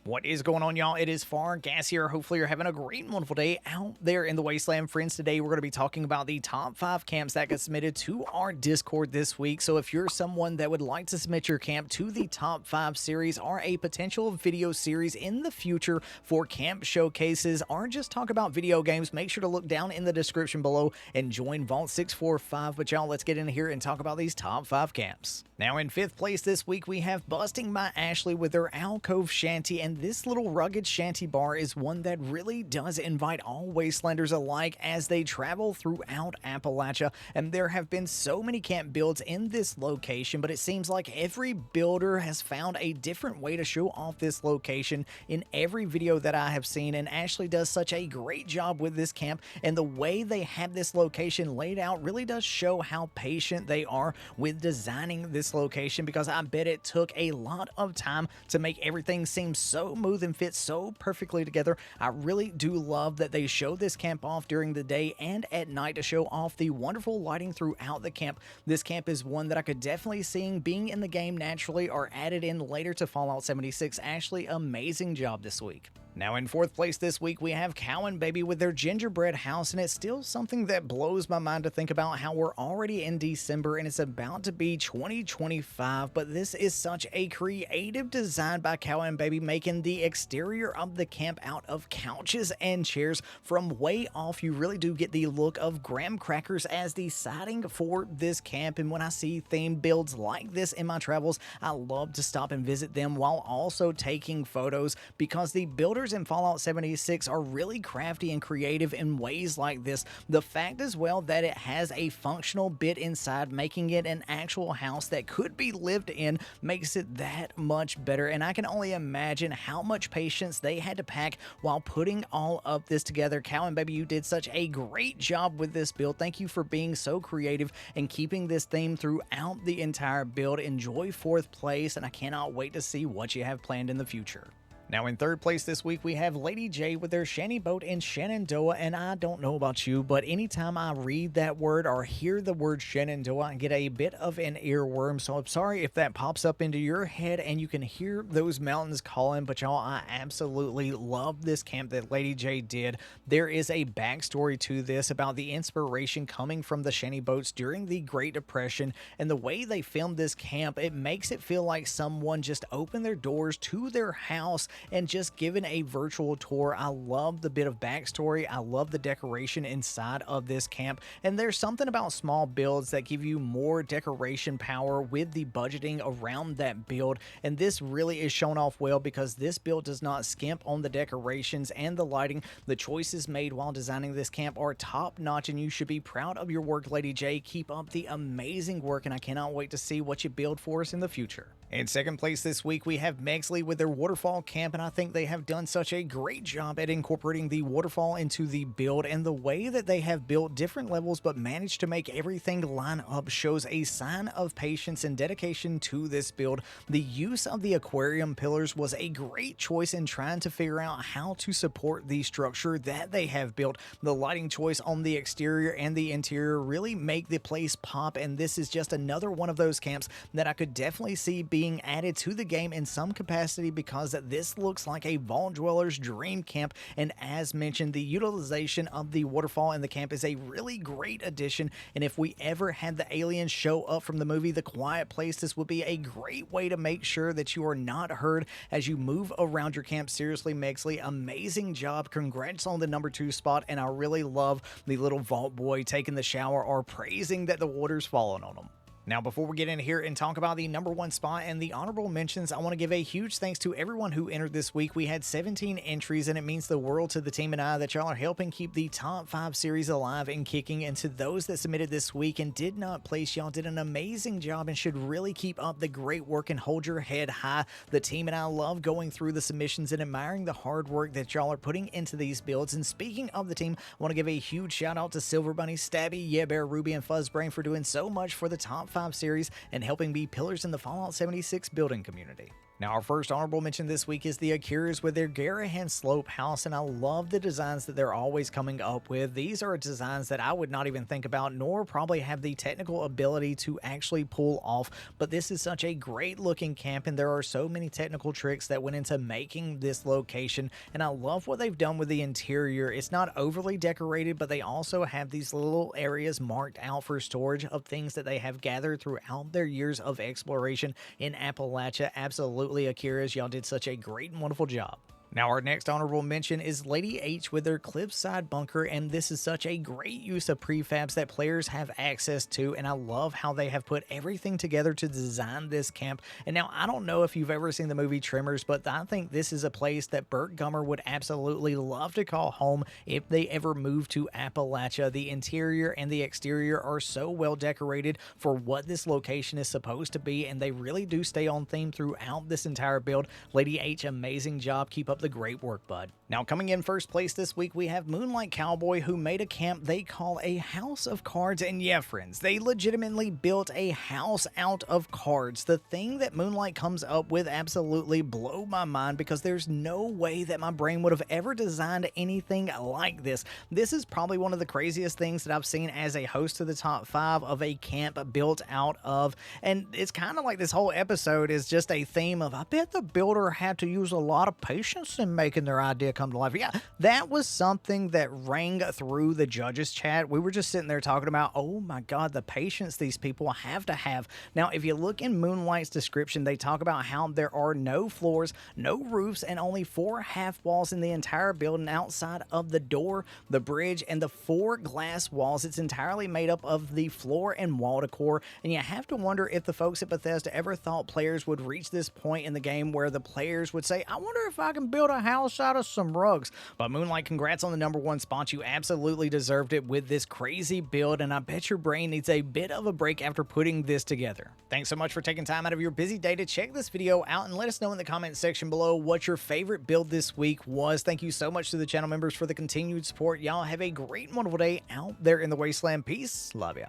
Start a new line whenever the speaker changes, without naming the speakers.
What is going on, y'all? It is Fargassier. Hopefully, you're having a great and wonderful day out there in the wasteland. Friends, today we're going to be talking about the top 5 camps that got submitted to our Discord this week. So if you're someone that would like to submit your camp to the top 5 series or a potential video series in the future for camp showcases or just talk about video games, make sure to look down in the description below and join Vault 645. But y'all, let's get in here and talk about these top 5 camps. Now, in 5th place this week, we have Busting by Ashley with their Alcove Shanty, and this little rugged shanty bar is one that really does invite all wastelanders alike as they travel throughout Appalachia. And there have been so many camp builds in this location, but it seems like every builder has found a different way to show off this location in every video that I have seen, and Ashley does such a great job with this camp, and the way they have this location laid out really does show how patient they are with designing this location, because I bet it took a lot of time to make everything seem so smooth and fit so perfectly together. I really do love that they show this camp off during the day and at night to show off the wonderful lighting throughout the camp. This camp is one that I could definitely see being in the game naturally or added in later to Fallout 76. Ashley, amazing job this week. Now, in 4th place this week, we have Cow and Baby with their gingerbread house, and it's still something that blows my mind to think about how we're already in December and it's about to be 2025, but this is such a creative design by Cow and Baby, making the exterior of the camp out of couches and chairs. From way off, you really do get the look of graham crackers as the siding for this camp, and when I see themed builds like this in my travels, I love to stop and visit them while also taking photos, because the builders in Fallout 76 are really crafty and creative in ways like this. The fact as well that it has a functional bit inside, making it an actual house that could be lived in, makes it that much better. And I can only imagine how much patience they had to pack while putting all of this together. Cow and Baby, you did such a great job with this build. Thank you for being so creative and keeping this theme throughout the entire build. Enjoy 4th place, and I cannot wait to see what you have planned in the future. Now, in 3rd place this week, we have Lady J with their Shanty Boat in Shenandoah, and I don't know about you, but anytime I read that word or hear the word Shenandoah, I get a bit of an earworm, so I'm sorry if that pops up into your head and you can hear those mountains calling, but y'all, I absolutely love this camp that Lady J did. There is a backstory to this about the inspiration coming from the shanty boats during the Great Depression, and the way they filmed this camp, it makes it feel like someone just opened their doors to their house and just given a virtual tour. I love the bit of backstory. I love the decoration inside of this camp, and there's something about small builds that give you more decoration power with the budgeting around that build, and this really is shown off well because this build does not skimp on the decorations and the lighting. The choices made while designing this camp are top notch, and you should be proud of your work, Lady J. Keep up the amazing work, and I cannot wait to see what you build for us in the future. In 2nd place this week, we have Megsley with their waterfall camp, and I think they have done such a great job at incorporating the waterfall into the build, and the way that they have built different levels but managed to make everything line up shows a sign of patience and dedication to this build. The use of the aquarium pillars was a great choice in trying to figure out how to support the structure that they have built. The lighting choice on the exterior and the interior really make the place pop, and this is just another one of those camps that I could definitely see being added to the game in some capacity, because this looks like a Vault Dweller's dream camp, and as mentioned, the utilization of the waterfall in the camp is a really great addition, and if we ever had the aliens show up from the movie The Quiet Place, this would be a great way to make sure that you are not heard as you move around your camp. Seriously, Megsley, amazing job. Congrats on the number 2 spot, and I really love the little Vault Boy taking the shower or praising that the water's falling on him. Now, before we get in here and talk about the number 1 spot and the honorable mentions, I want to give a huge thanks to everyone who entered this week. We had 17 entries, and it means the world to the team and I that y'all are helping keep the top 5 series alive and kicking. And to those that submitted this week and did not place, y'all did an amazing job and should really keep up the great work and hold your head high. The team and I love going through the submissions and admiring the hard work that y'all are putting into these builds. And speaking of the team, I want to give a huge shout out to Silver Bunny, Stabby, Yeah Bear, Ruby, and Fuzzbrain for doing so much for the top 5 series and helping be pillars in the Fallout 76 building community. Now, our first honorable mention this week is the Akiras with their Garahan Slope House, and I love the designs that they're always coming up with. These are designs that I would not even think about, nor probably have the technical ability to actually pull off, but this is such a great looking camp, and there are so many technical tricks that went into making this location, and I love what they've done with the interior. It's not overly decorated, but they also have these little areas marked out for storage of things that they have gathered throughout their years of exploration in Appalachia. Absolutely, Akiras, y'all did such a great and wonderful job. Now, our next honorable mention is Lady H with their cliffside bunker, and this is such a great use of prefabs that players have access to, and I love how they have put everything together to design this camp. And now, I don't know if you've ever seen the movie Tremors, but I think this is a place that Burt Gummer would absolutely love to call home if they ever move to Appalachia. The interior and the exterior are so well decorated for what this location is supposed to be, and they really do stay on theme throughout this entire build. Lady H, amazing job. Keep up the great work, bud. Now, coming in first place this week, we have Moonlight Cowboy, who made a camp they call a house of cards. And yeah, friends, they legitimately built a house out of cards. The thing that Moonlight comes up with absolutely blew my mind, because there's no way that my brain would have ever designed anything like this. This is probably one of the craziest things that I've seen as a host to the top 5 of a camp built out of. And it's kind of like this whole episode is just a theme of, I bet the builder had to use a lot of patience in making their idea come to life. Yeah, that was something that rang through the judges chat. We were just sitting there talking about, oh my God, the patience these people have to have. Now, if you look in Moonlight's description, they talk about how there are no floors, no roofs, and only 4 half walls in the entire building outside of the door, the bridge, and the 4 glass walls. It's entirely made up of the floor and wall decor, and you have to wonder if the folks at Bethesda ever thought players would reach this point in the game where the players would say, I wonder if I can build a house out of some rugs. But Moonlight, congrats on the #1 spot. You absolutely deserved it with this crazy build, and I bet your brain needs a bit of a break after putting this together. Thanks so much for taking time out of your busy day to check this video out, and let us know in the comment section below what your favorite build this week was. Thank you so much to the channel members for the continued support. Y'all have a great and wonderful day out there in the wasteland. Peace. Love ya.